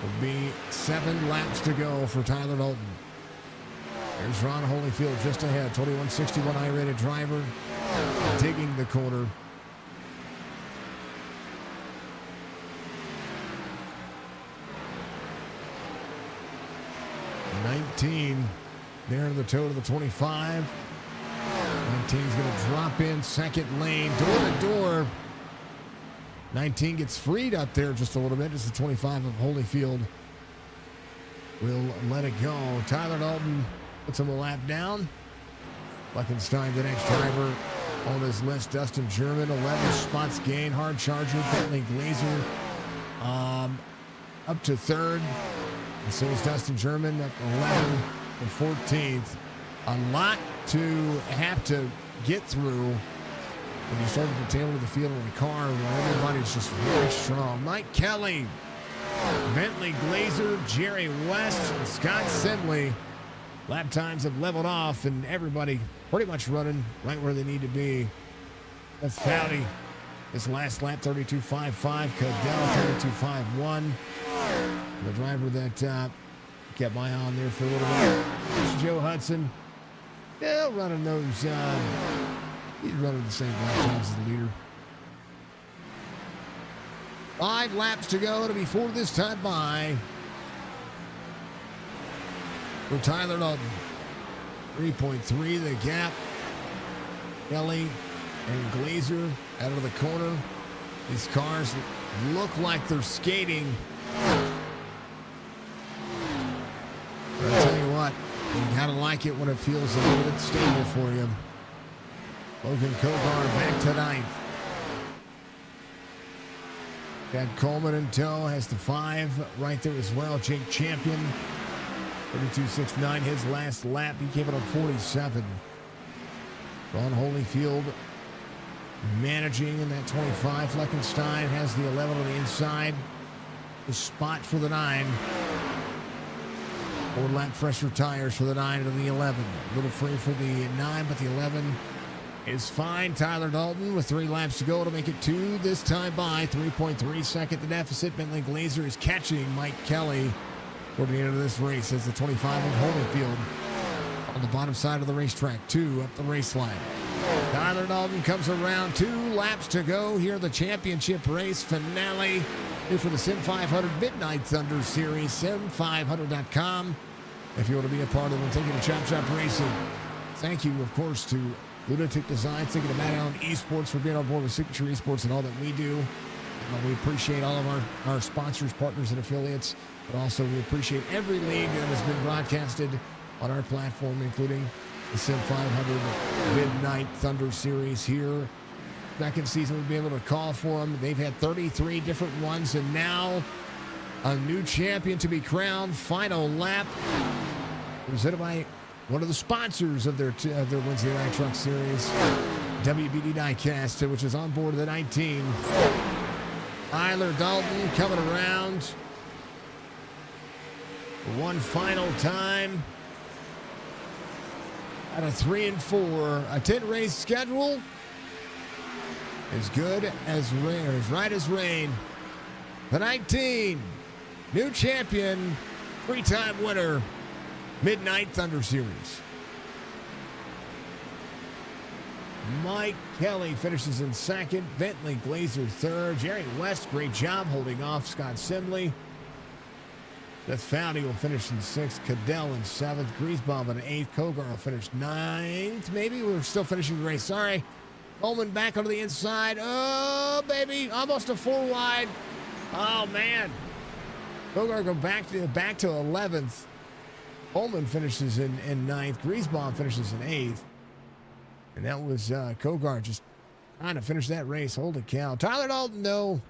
will be 7 laps to go for Tyler Dalton. There's Ron Holyfield just ahead. 2161 I-rated driver digging the corner. $19 there in the toe to the 25. 19's going to drop in second lane, door to door. 19 gets freed up there just a little bit as the 25 of Holyfield will let it go. Tyler Dalton puts him a lap down. Fleckenstein, the next driver on his list. Dustin German, 11 spots gain. Hard charger, Bentley Glazer up to third. And so is Dustin German at 11 to 14th. A lot to have to get through when you start at the tail of the field in a car where everybody's just really strong. Mike Kelly, Bentley Glazer, Jerry West, and Scott Simley. Lap times have leveled off, and everybody pretty much running right where they need to be. That's Foudy. His last lap, 32.55. Cadell, 32.51. The driver that kept my eye on there for a little bit. It's Joe Hudson. Still running those. He's running the same lap times as the leader. 5 laps to go to be 4 this time by for Tyler Dalton. 3.3 the gap. Kelly and Glazer out of the corner. These cars look like they're skating. But I'll tell you what, you gotta like it when it feels a little bit stable for you. Logan Kogar back to 9th. Got Coleman in tow, has the 5 right there as well. Jake Champion, 32.69, his last lap. He came in on 47. Ron Holyfield managing in that 25. Fleckenstein has the 11 on the inside. The spot for the 9. 4 lap fresher tires for the 9 and the 11. A little free for the 9, but the 11 is fine. Tyler Dalton with 3 laps to go to make it 2 this time by. 3.3 second the deficit. Bentley Glazer is catching Mike Kelly toward the end of this race as the 25 of Holyfield on the bottom side of the racetrack. 2 up the race line. Tyler Dalton comes around. 2 laps to go here. The championship race finale here for the SIM500 Midnight Thunder Series. SIM500.com if you want to be a part of it. Taking a Chop Shop Racing. Thank you, of course, to Lunatic Designs. Thank you to Matt Allen eSports for being on board with Signature Esports and all that we do. We appreciate all of our sponsors, partners, and affiliates. But also we appreciate every league that has been broadcasted on our platform, including the SIM500 Midnight Thunder Series here. Second season we'll be able to call for them. They've had 33 different ones, and now a new champion to be crowned. Final lap. Presented by one of the sponsors of their Wednesday Night Truck Series, WBD Diecast, which is on board the 19. Tyler Dalton coming around for one final time. Out of 3 and 4, a 10-race schedule. As good as rain, as right as rain. The 19, new champion, 3-time winner, Midnight Thunder Series. Mike Kelly finishes in second. Bentley Glazer third. Jerry West, great job holding off Scott Simley. Seth Foudy will finish in sixth. Cadell in seventh. Griesbaum in eighth. Kogar will finish ninth. Maybe we're still finishing the race. Sorry. Coleman back onto the inside. Oh, baby. Almost a 4 wide. Oh, man. Kogar go back to 11th. Coleman finishes in ninth. Griesbaum finishes in eighth. And that was Kogar just trying to finish that race. Holy cow. Tyler Dalton, no.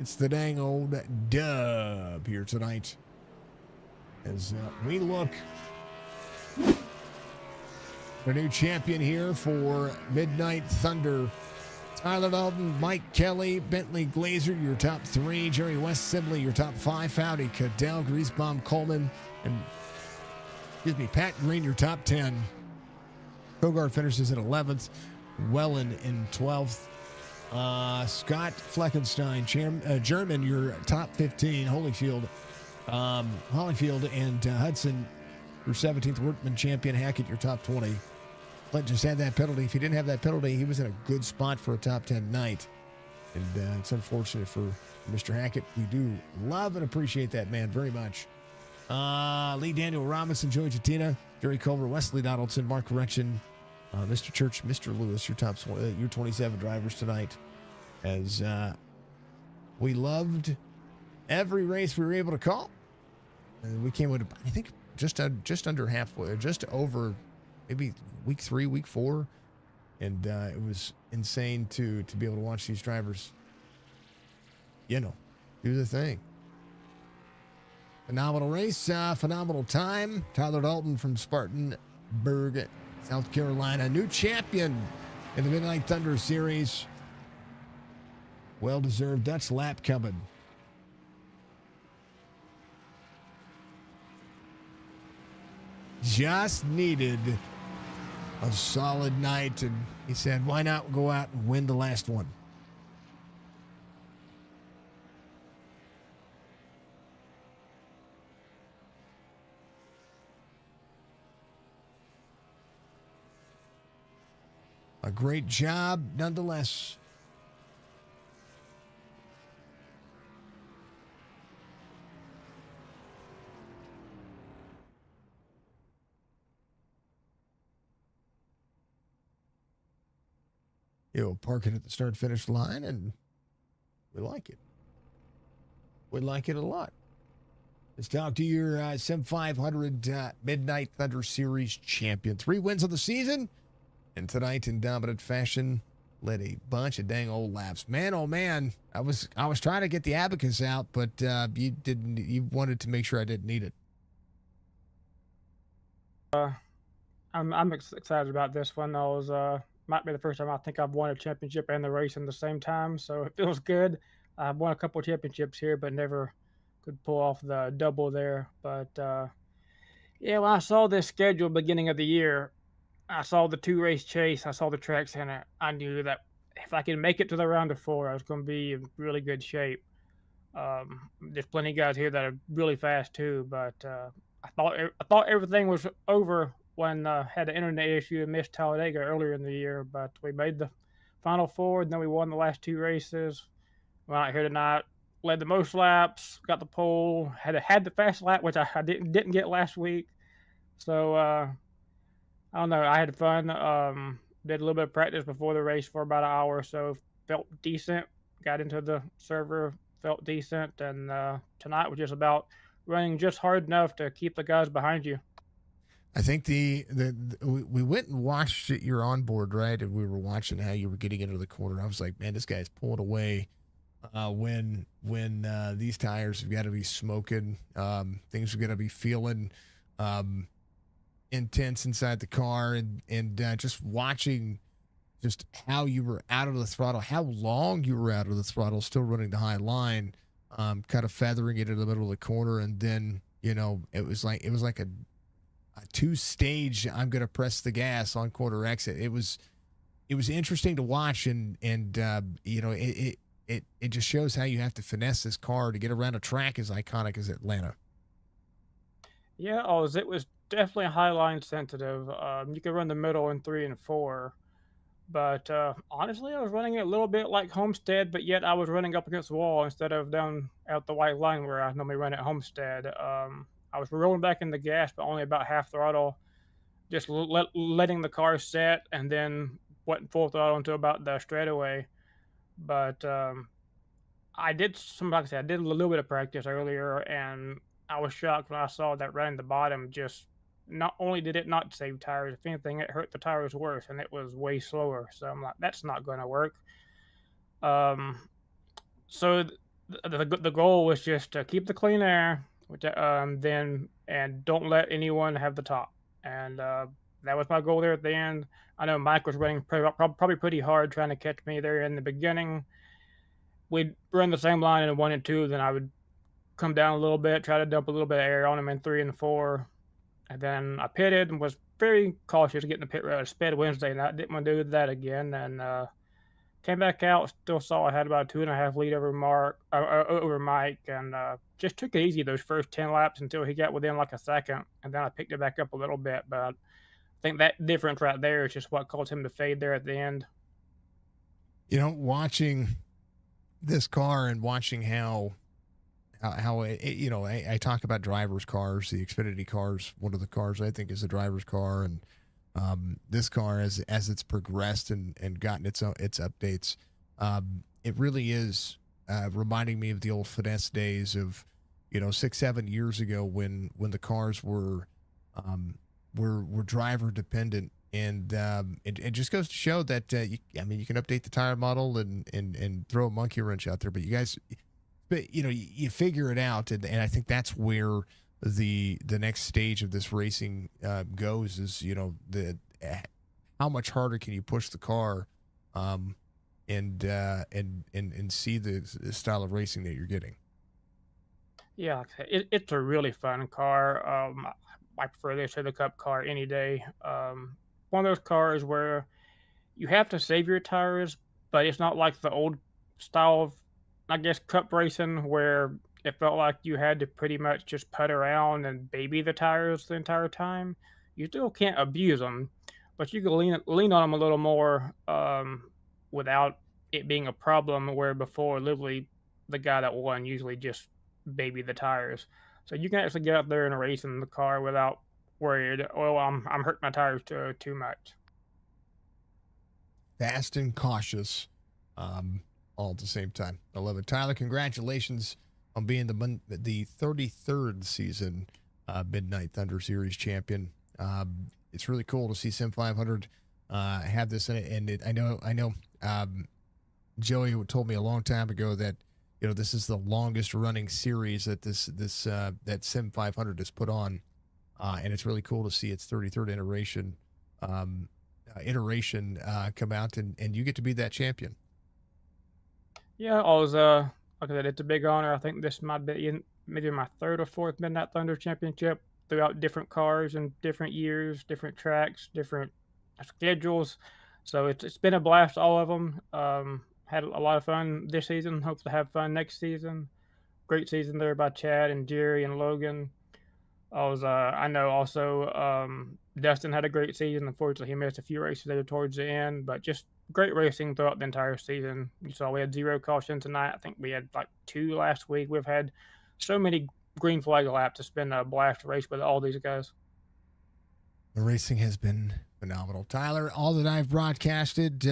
It's the dang old dub here tonight. As we look for a new champion here for Midnight Thunder. Tyler Dalton, Mike Kelly, Bentley Glazer, your top 3. Jerry West Sibley, your top 5. Foudy, Cadell, Griesbaum, Coleman, and Pat Green, your top 10. Kogar finishes in 11th. Wellen in 12th. Scott Fleckenstein, German, your top 15. Holyfield and Hudson, your 17th. Workman champion. Hackett, your top 20. Clint just had that penalty. If he didn't have that penalty, he was in a good spot for a top 10 night. And it's unfortunate for Mr. Hackett. We do love and appreciate that man very much. Lee Daniel Robinson, Joey Jatina, Jerry Culver, Wesley Donaldson, Mark Retchen, Mr. Church, Mr. Lewis, your 27 drivers tonight. As we loved every race we were able to call. And we came with, I think, just under halfway, just over maybe week 3, week 4. And it was insane to be able to watch these drivers, do the thing. Phenomenal race, phenomenal time. Tyler Dalton from Spartanburg, South Carolina, new champion in the Midnight Thunder Series. Well-deserved Dutch lap coming. Just needed a solid night, and he said, why not go out and win the last one? A great job, nonetheless. Park it at the start-finish line, and we like it. We like it a lot. Let's talk to your SIM500 Midnight Thunder Series champion. 3 wins of the season, and tonight in dominant fashion led a bunch of dang old laps. Man, oh man, I was trying to get the abacus out, but you didn't. You wanted to make sure I didn't need it. I'm excited about this one. I was might be the first time I think I've won a championship and the race in the same time, so it feels good. I've won a couple of championships here, but never could pull off the double there. But yeah, when I saw this schedule beginning of the year, I saw the 2-race chase, I saw the track center. I knew that if I could make it to the round of 4, I was going to be in really good shape. There's plenty of guys here that are really fast too, but I thought everything was over when had an internet issue and missed Talladega earlier in the year. But we made the Final 4, and then we won the last 2 races. Went out here tonight, led the most laps, got the pole, had the fast lap, which I didn't get last week. So I don't know. I had fun. Did a little bit of practice before the race for about an hour or so. Felt decent. Got into the server. Felt decent. And tonight was just about running just hard enough to keep the guys behind you. I think we went and watched your onboard, right? And we were watching how you were getting into the corner. I was like, man, this guy's pulling away. When these tires have got to be smoking, things are going to be feeling um, intense inside the car, and just watching just how you were out of the throttle, how long you were out of the throttle, still running the high line, kind of feathering it in the middle of the corner, and then it was like a two-stage. I'm going to press the gas on quarter exit. It was interesting to watch, and it just shows how you have to finesse this car to get around a track as iconic as Atlanta. Yeah, it was definitely high line sensitive. You could run the middle in 3 and 4, but honestly, I was running it a little bit like Homestead, but yet I was running up against the wall instead of down out the white line where I normally run at Homestead. I was rolling back in the gas, but only about half throttle, just letting the car set, and then went full throttle until about the straightaway. But like I said, I did a little bit of practice earlier, and I was shocked when I saw that running the bottom just not only did it not save tires, if anything, it hurt the tires worse, and it was way slower. So I'm like, that's not going to work. Um, so the goal was just to keep the clean air, which then and don't let anyone have the top, and that was my goal there at the end. I know Mike was running probably pretty hard trying to catch me there in the beginning. We'd run the same line in 1 and 2, then I would come down a little bit, try to dump a little bit of air on him in 3 and 4, and then I pitted and was very cautious getting the pit road. I sped Wednesday, and I didn't want to do that again. And came back out, still saw I had about a 2.5 lead over Mike, and just took it easy those first 10 laps until he got within like a second, and then I picked it back up a little bit. But I think that difference right there is just what caused him to fade there at the end. Watching this car and watching how I talk about drivers' cars, the Xfinity cars. One of the cars I think is a driver's car, and this car as it's progressed and gotten its updates, it really is reminding me of the old finesse days of 6-7 years ago when the cars were driver dependent. And it just goes to show that you can update the tire model and throw a monkey wrench out there, but you figure it out, and I think that's where the next stage of this racing goes is the how much harder can you push the car, and see the style of racing that you're getting. Yeah, it's a really fun car. I prefer this to the Cup car any day. One of those cars where you have to save your tires, but it's not like the old style of, I guess, Cup racing where it felt like you had to pretty much just put around and baby the tires the entire time. You still can't abuse them, but you can lean on them a little more without it being a problem. Where before, literally, the guy that won usually just baby the tires. So you can actually get out there and race in the car without worried. Oh, I'm hurting my tires too much. Fast and cautious, all at the same time. I love it, Tyler. Congratulations on being the 33rd season Midnight Thunder Series champion. It's really cool to see SIM500 have this in it, and I know. Joey told me a long time ago that this is the longest running series that that SIM500 has put on, and it's really cool to see its 33rd iteration come out, and you get to be that champion. Yeah, like I said, it's a big honor. I think this might be maybe my third or fourth Midnight Thunder championship throughout different cars and different years, different tracks, different schedules. So it's been a blast, all of them. Had a lot of fun this season. Hope to have fun next season. Great season there by Chad and Jerry and Logan. I know also Dustin had a great season. Unfortunately, he missed a few races there towards the end, but just great racing throughout the entire season. You saw we had 0 caution tonight. I think we had like 2 last week. We've had so many green flag laps. It's been a blast to race with all these guys. The racing has been phenomenal, Tyler. All that I've broadcasted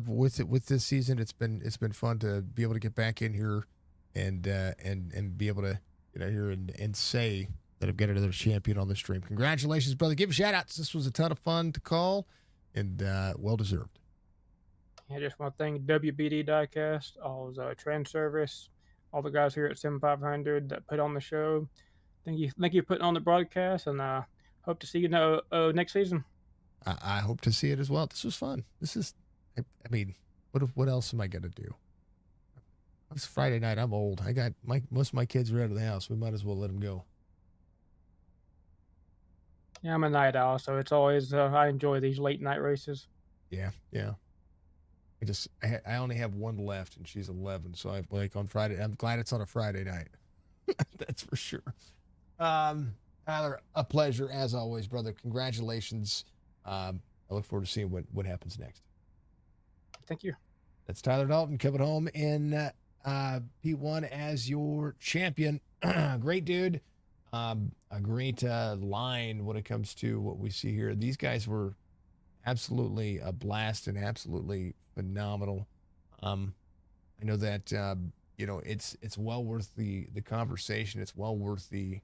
with this season, it's been fun to be able to get back in here and be able to here and say that have got another champion on the stream. Congratulations, brother. Give shout outs. This was a ton of fun to call and well deserved. I just want to thank WBD Diecast, all his trend service, all the guys here at SIM500 that put on the show. Thank you for putting on the broadcast, and hope to see you next season. I hope to see it as well. This was fun. This is, I mean, what else am I gonna do? It's Friday night. I'm old. I got most of my kids are out of the house. We might as well let them go. Yeah, I'm a night owl, so it's always I enjoy these late night races. Yeah. I only have one left, and she's 11. So I like on Friday. I'm glad it's on a Friday night. That's for sure. Tyler, a pleasure as always, brother. Congratulations. I look forward to seeing what happens next. Thank you. That's Tyler Dalton coming home in P1 as your champion. Great dude. A great line when it comes to what we see here. These guys were absolutely a blast and absolutely phenomenal. I know that it's well worth the conversation. It's well worth the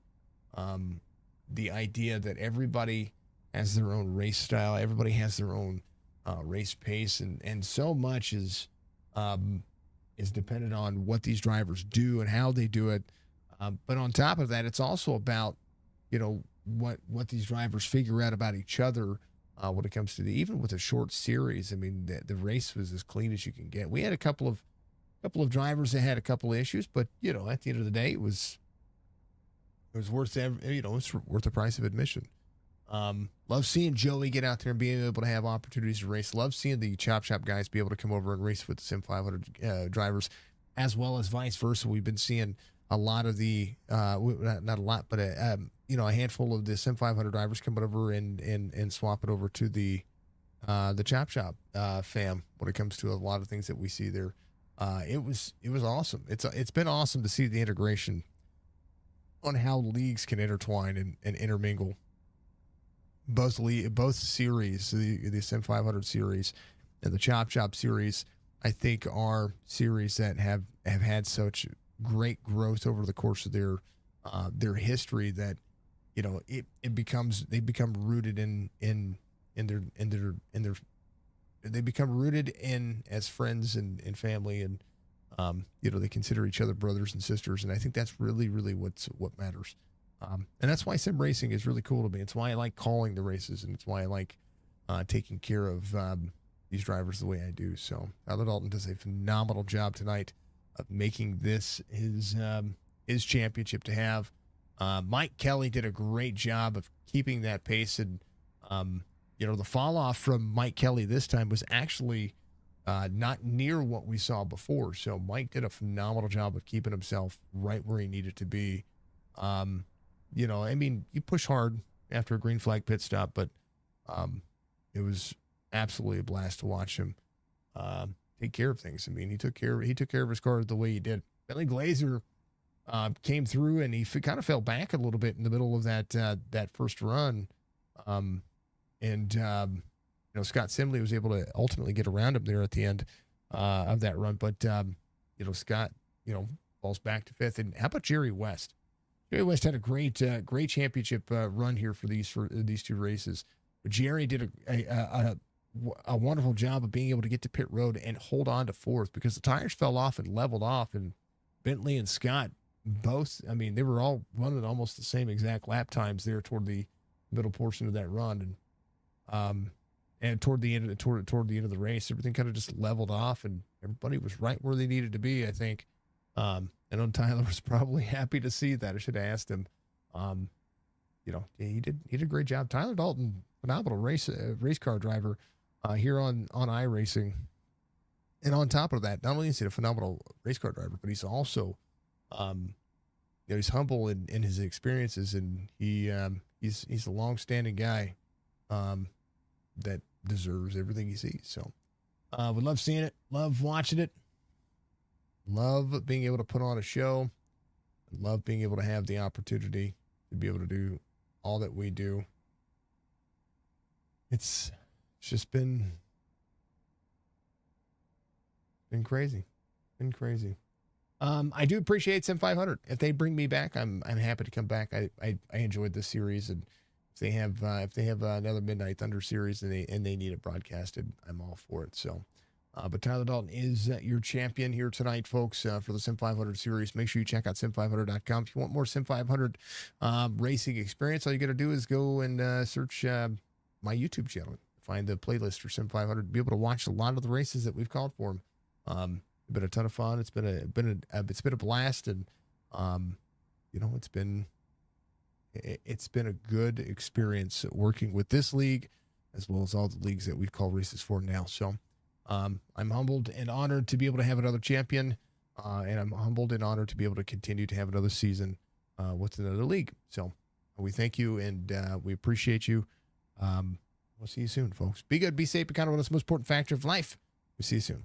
idea that everybody has their own race style. Everybody has their own race pace, and so much is dependent on what these drivers do and how they do it. But on top of that, it's also about what these drivers figure out about each other when it comes to even with a short series. I mean, the race was as clean as you can get. We had a couple of drivers that had a couple of issues, but at the end of the day, it was worth it's worth the price of admission. Love seeing Joey get out there and being able to have opportunities to race. Love seeing the Chop Shop guys be able to come over and race with the SIM500 drivers, as well as vice versa. We've been seeing a lot of the not a lot, but a handful of the SIM500 drivers coming over and swap it over to the Chop Shop fam when it comes to a lot of things that we see there. It was awesome. It's been awesome to see the integration on how leagues can intertwine and intermingle. Both series, the SIM500 series and the Chop Shop series, I think are series that have had such great growth over the course of their history that they become rooted in their they become rooted in as friends and family, and they consider each other brothers and sisters, and I think that's really what matters. And that's why sim racing is really cool to me. It's why I like calling the races, and it's why I like taking care of these drivers the way I do. So Tyler Dalton does a phenomenal job tonight of making this his championship to have. Mike Kelly did a great job of keeping that pace, and the fall off from Mike Kelly this time was actually not near what we saw before. So Mike did a phenomenal job of keeping himself right where he needed to be. You push hard after a green flag pit stop, but it was absolutely a blast to watch him take care of things. I mean, he took care of his car the way he did. Bentley Glazer came through, and he kind of fell back a little bit in the middle of that first run. Scott Simley was able to ultimately get around him there at the end of that run. But, Scott, falls back to fifth. And how about Jerry West? Jerry West had a great championship run here for these two races. But Jerry did a wonderful job of being able to get to pit road and hold on to fourth, because the tires fell off and leveled off, and Bentley and Scott both, I mean, they were all running almost the same exact lap times there toward the middle portion of that run, and toward the end of the race, everything kind of just leveled off, and everybody was right where they needed to be, I think. I know Tyler was probably happy to see that. I should have asked him. He did a great job. Tyler Dalton, phenomenal race car driver here on iRacing. And on top of that, not only is he a phenomenal race car driver, but he's also, he's humble in his experiences, and he's a long-standing guy that deserves everything he sees. So we love seeing it, love watching it, love being able to put on a show, love being able to have the opportunity to be able to do all that we do. It's just been crazy. I do appreciate SIM500. If they bring me back, I'm happy to come back. I enjoyed this series, and if they have another Midnight Thunder series and they need it broadcasted, I'm all for it. So, but Tyler Dalton is your champion here tonight, folks, for the SIM500 series. Make sure you check out sim500.com if you want more SIM500 racing experience. All you got to do is go and search my YouTube channel, find the playlist for SIM500, be able to watch a lot of the races that we've called for them. Been a ton of fun. It's been a blast, and it's been a good experience working with this league as well as all the leagues that we call races for now. So I'm humbled and honored to be able to have another champion, and I'm humbled and honored to be able to continue to have another season with another league. So we thank you, and we appreciate you. We'll see you soon, folks. Be good, be safe, be kind of one of the most important factors of life. We'll see you soon.